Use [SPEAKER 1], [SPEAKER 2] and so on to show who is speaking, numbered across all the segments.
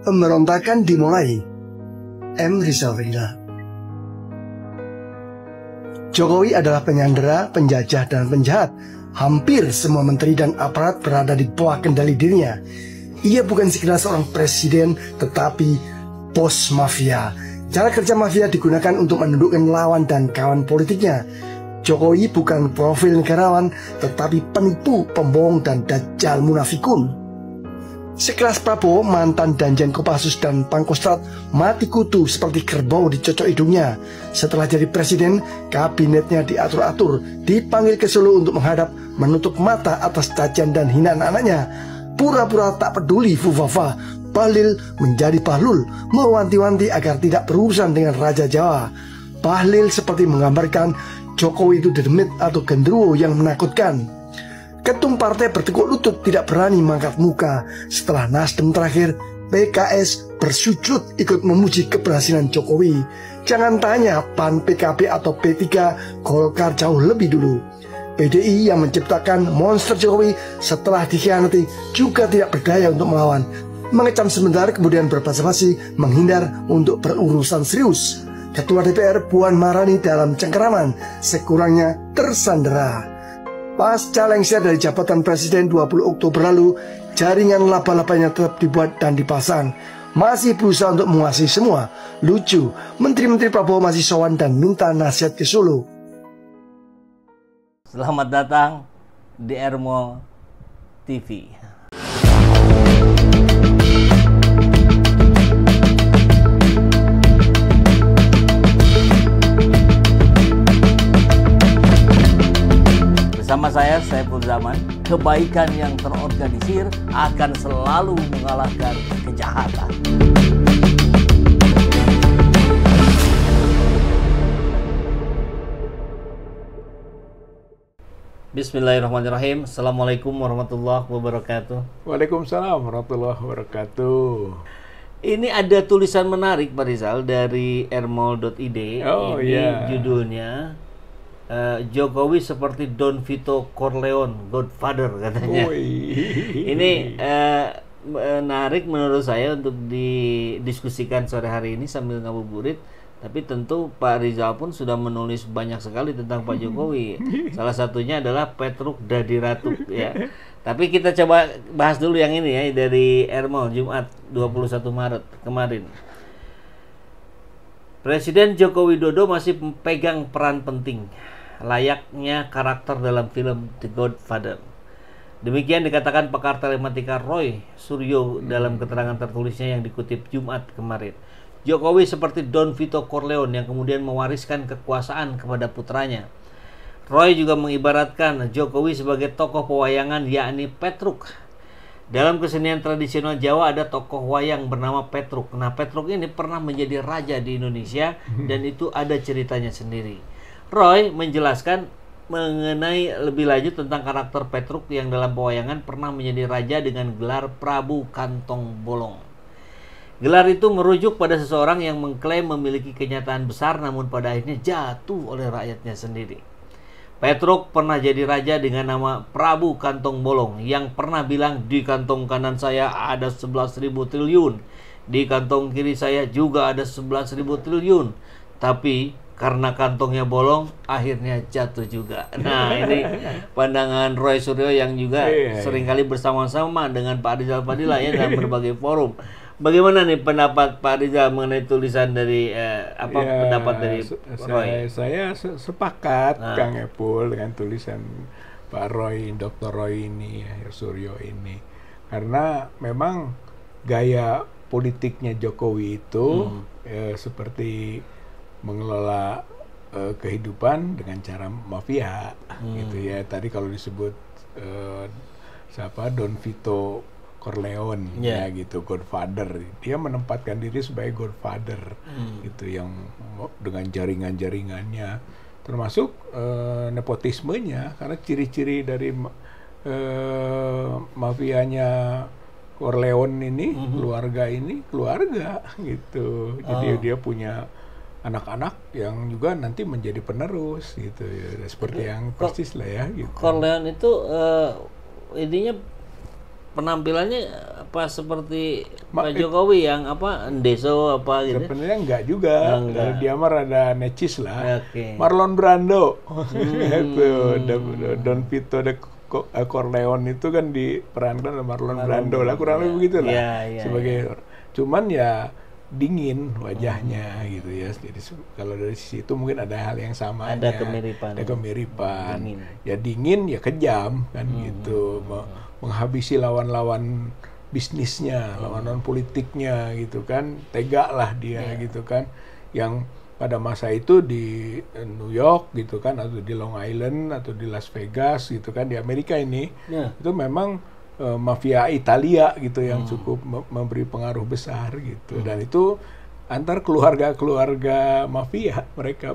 [SPEAKER 1] Pemberontakan dimulai. M. Rizal Rina. Jokowi adalah penyandera, penjajah, dan penjahat. Hampir semua menteri dan aparat berada di bawah kendali dirinya. Ia bukan sekedar seorang presiden, tetapi bos mafia. Cara kerja mafia digunakan untuk menundukkan lawan dan kawan politiknya. Jokowi bukan profil negarawan, tetapi penipu, pembohong, dan dajjal munafikun. Sekelas Prabowo, mantan Danjen Kopassus dan Pangkostrat, mati kutu seperti kerbau dicocok hidungnya. Setelah jadi presiden, kabinetnya diatur-atur, dipanggil ke Solo untuk menghadap, menutup mata atas cacian dan hinaan anaknya. Pura-pura tak peduli Fufafa, Bahlil menjadi Bahlul, mewanti-wanti agar tidak berurusan dengan Raja Jawa. Bahlil seperti menggambarkan Jokowi itu demit atau genderuwo yang menakutkan. Ketum partai bertekuk lutut, tidak berani mengangkat muka. Setelah Nasdem terakhir, PKS bersujud ikut memuji keberhasilan Jokowi. Jangan tanya PAN, PKB atau P3, Golkar jauh lebih dulu. PDI yang menciptakan monster Jokowi setelah dikhianati juga tidak berdaya untuk melawan. Mengecam sebentar kemudian berbasa-basi menghindar untuk berurusan serius. Ketua DPR Puan Maharani dalam cengkeraman sekurangnya tersandera. Pasca lengser dari jabatan presiden 20 Oktober lalu, jaringan laba-labanya tetap dibuat dan dipasang. Masih berusaha untuk menguasai semua. Lucu, menteri-menteri Prabowo masih sowan dan minta nasihat ke Solo.
[SPEAKER 2] Selamat datang di Ermo TV. Bersama saya, Saiful Zaman, kebaikan yang terorganisir akan selalu mengalahkan kejahatan. Bismillahirrahmanirrahim. Assalamualaikum warahmatullahi wabarakatuh.
[SPEAKER 3] Waalaikumsalam warahmatullahi wabarakatuh.
[SPEAKER 2] Ini ada tulisan menarik Pak Rizal dari ermol.id.
[SPEAKER 3] Oh,
[SPEAKER 2] ini
[SPEAKER 3] iya.
[SPEAKER 2] Judulnya Jokowi seperti Don Vito Corleone, Godfather katanya. Ini menarik menurut saya untuk didiskusikan sore hari ini sambil ngabuburit. Tapi tentu Pak Rizal pun sudah menulis banyak sekali tentang Pak Jokowi. Salah satunya adalah Petruk Dadi Ratu ya. Tapi kita coba bahas dulu yang ini ya, dari Ermol Jumat 21 Maret kemarin. Presiden Joko Widodo masih pegang peran penting, layaknya karakter dalam film The Godfather. Demikian dikatakan pakar telematika Roy Suryo dalam keterangan tertulisnya yang dikutip Jumat kemarin. Jokowi seperti Don Vito Corleone yang kemudian mewariskan kekuasaan kepada putranya. Roy juga mengibaratkan Jokowi sebagai tokoh pewayangan, yakni Petruk. Dalam kesenian tradisional Jawa ada tokoh wayang bernama Petruk. Nah, Petruk ini pernah menjadi raja di Indonesia dan itu ada ceritanya sendiri. Roy menjelaskan mengenai lebih lanjut tentang karakter Petruk yang dalam pewayangan pernah menjadi raja dengan gelar Prabu Kantong Bolong. Gelar itu merujuk pada seseorang yang mengklaim memiliki kenyataan besar namun pada akhirnya jatuh oleh rakyatnya sendiri. Petruk pernah jadi raja dengan nama Prabu Kantong Bolong yang pernah bilang di kantong kanan saya ada 11.000 triliun, di kantong kiri saya juga ada 11.000 triliun, tapi karena kantongnya bolong akhirnya jatuh juga. Nah, ini pandangan Roy Suryo yang juga seringkali bersama-sama dengan Pak Rizal Fadila ya dalam berbagai forum. Bagaimana nih pendapat Pak Rizal mengenai tulisan dari pendapat dari Roy?
[SPEAKER 3] Saya sepakat Kang Epul dengan tulisan Pak Roy, Dr. Roy ini, Suryo ini, karena memang gaya politiknya Jokowi itu seperti mengelola kehidupan dengan cara mafia, gitu ya. Tadi kalau disebut Don Vito Corleone ya gitu, Godfather. Dia menempatkan diri sebagai Godfather gitu, yang dengan jaringan-jaringannya, termasuk nepotismenya, karena ciri-ciri dari mafianya Corleone ini, keluarga gitu. Jadi dia punya anak-anak yang juga nanti menjadi penerus gitu ya, seperti yang persis lah ya gitu.
[SPEAKER 2] Corleone itu ininya penampilannya apa seperti Pak Jokowi yang apa Ndeso apa gitu?
[SPEAKER 3] Sebenarnya enggak juga.
[SPEAKER 2] Enggak.
[SPEAKER 3] Dia mah rada necis lah.
[SPEAKER 2] Oke.
[SPEAKER 3] Marlon Brando, itu Don Vito de Corleone itu kan diperankan oleh Marlon Brando lah, kurang lebih begitu lah.
[SPEAKER 2] Iya,
[SPEAKER 3] Sebagai, cuman ya dingin wajahnya gitu ya. Jadi kalau dari sisi itu mungkin ada hal yang sama.
[SPEAKER 2] Ada kemiripan.
[SPEAKER 3] Ada kemiripan.
[SPEAKER 2] Dingin.
[SPEAKER 3] Ya dingin ya kejam kan gitu. Menghabisi lawan-lawan bisnisnya, lawan politiknya gitu kan. Tega lah dia gitu kan. Yang pada masa itu di New York gitu kan, atau di Long Island atau di Las Vegas gitu kan, di Amerika ini itu memang mafia Italia gitu yang cukup memberi pengaruh besar gitu. Dan itu antar keluarga-keluarga mafia, mereka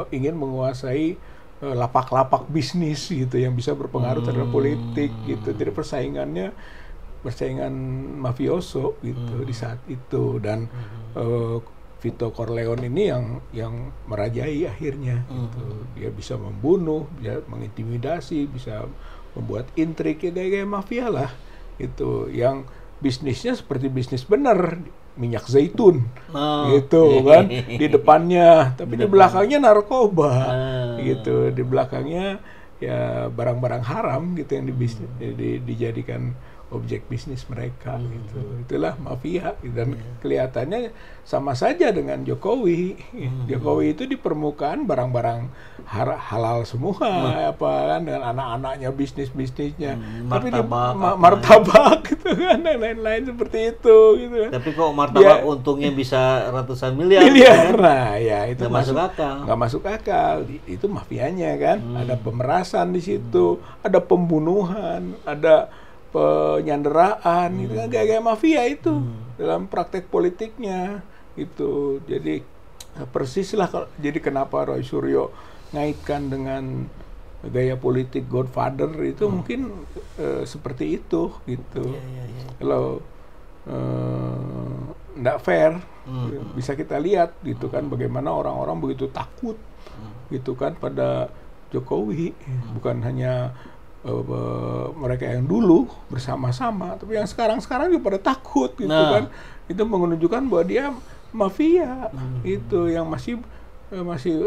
[SPEAKER 3] ingin menguasai lapak-lapak bisnis gitu yang bisa berpengaruh terhadap politik gitu. Jadi persaingan mafioso gitu di saat itu. Dan Vito Corleone ini yang merajai akhirnya gitu. Dia bisa membunuh, bisa mengintimidasi, bisa membuat intrik, ya gaya-gaya mafia lah itu, yang bisnisnya seperti bisnis benar, minyak zaitun gitu kan di depannya, tapi di belakangnya narkoba gitu, di belakangnya ya barang-barang haram gitu yang dijadikan objek bisnis mereka gitu. Itulah mafia, dan kelihatannya sama saja dengan Jokowi. Jokowi itu di permukaan barang-barang halal semua, apa kan, dengan anak-anaknya, bisnisnya, tapi di martabak gitu kan, dan lain-lain seperti itu gitu.
[SPEAKER 2] Tapi kok martabak untungnya bisa ratusan miliar?
[SPEAKER 3] Nah ya itu
[SPEAKER 2] nggak masuk akal.
[SPEAKER 3] Nggak masuk akal. Itu mafianya kan. Ada pemerasan di situ, ada pembunuhan, ada penyanderaan, itu kan gaya-gaya mafia itu dalam praktek politiknya itu. Jadi persis lah. Jadi kenapa Roy Suryo ngaitkan dengan gaya politik Godfather itu mungkin seperti itu gitu. Kalau nggak fair, bisa kita lihat gitu kan, bagaimana orang-orang begitu takut gitu kan pada Jokowi, bukan hanya mereka yang dulu bersama-sama, tapi yang sekarang juga pada takut gitu kan. Itu menunjukkan bahwa dia mafia itu yang masih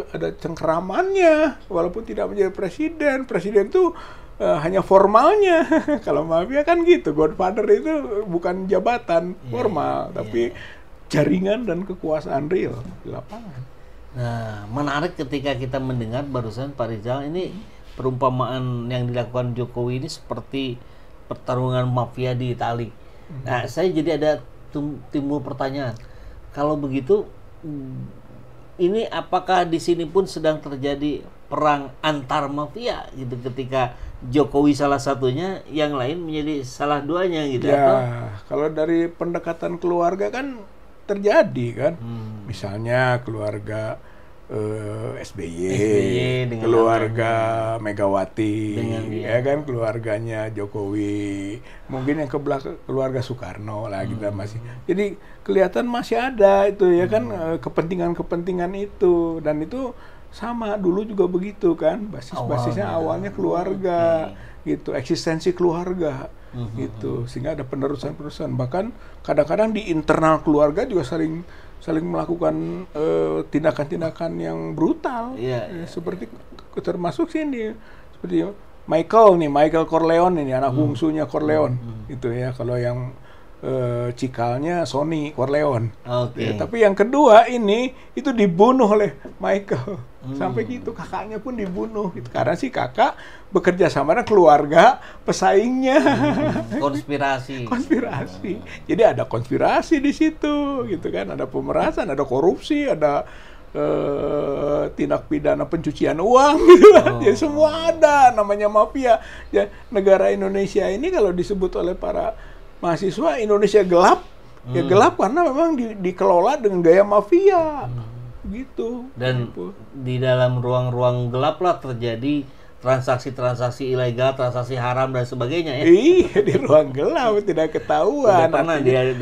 [SPEAKER 3] ada cengkeramannya walaupun tidak menjadi presiden. Presiden tuh hanya formalnya. Kalau mafia kan gitu, Godfather itu bukan jabatan formal, tapi jaringan dan kekuasaan real di lapangan.
[SPEAKER 2] Nah, menarik ketika kita mendengar barusan Pak Rizal, ini perumpamaan yang dilakukan Jokowi ini seperti pertarungan mafia di Itali. Nah, saya jadi ada timbul pertanyaan. Kalau begitu, ini apakah di sini pun sedang terjadi perang antar mafia gitu, ketika Jokowi salah satunya, yang lain menjadi salah duanya gitu?
[SPEAKER 3] Ya, kalau dari pendekatan keluarga kan terjadi kan. Misalnya keluarga SBY dengan keluarga Megawati, ya kan, keluarganya Jokowi, mungkin yang keluarga Soekarno lah, kita masih. Jadi kelihatan masih ada itu ya kan, kepentingan-kepentingan itu, dan itu sama dulu juga begitu kan, basisnya awalnya keluarga gitu, eksistensi keluarga gitu, sehingga ada penerusan-penerusan. Bahkan kadang-kadang di internal keluarga juga saling melakukan tindakan-tindakan yang brutal, seperti termasuk sini seperti Michael Corleone ini, anak bungsunya Corleone itu ya. Kalau yang cikalnya Sonny Corleone, ya, tapi yang kedua ini itu dibunuh oleh Michael. Sampai gitu, kakaknya pun dibunuh gitu. Karena si kakak bekerja sama dengan keluarga pesaingnya.
[SPEAKER 2] Konspirasi.
[SPEAKER 3] Jadi ada konspirasi di situ gitu kan, ada pemerasan, ada korupsi, ada tindak pidana pencucian uang gitu kan. Jadi semua ada, namanya mafia. Ya, negara Indonesia ini kalau disebut oleh para mahasiswa Indonesia gelap, ya gelap karena memang dikelola dengan gaya mafia. Gitu.
[SPEAKER 2] Dan di dalam ruang-ruang gelap lah terjadi transaksi-transaksi ilegal, transaksi haram dan sebagainya ya.
[SPEAKER 3] Iya, di ruang gelap tidak ketahuan.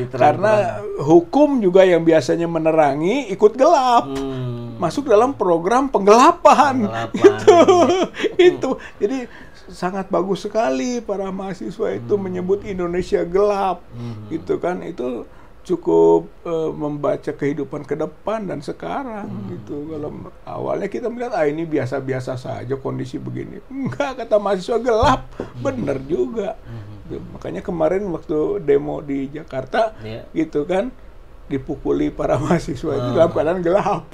[SPEAKER 3] Karena hukum juga yang biasanya menerangi ikut gelap. Masuk dalam program penggelapan. Gitu. Itu. Jadi sangat bagus sekali para mahasiswa itu menyebut Indonesia gelap, gitu kan. Itu cukup membaca kehidupan ke depan dan sekarang gitu. Kalau awalnya kita melihat ini biasa-biasa saja kondisi begini, enggak, kata mahasiswa gelap, bener juga. Gitu. Makanya kemarin waktu demo di Jakarta, gitu kan, dipukuli para mahasiswa itu dalam keadaan gelap.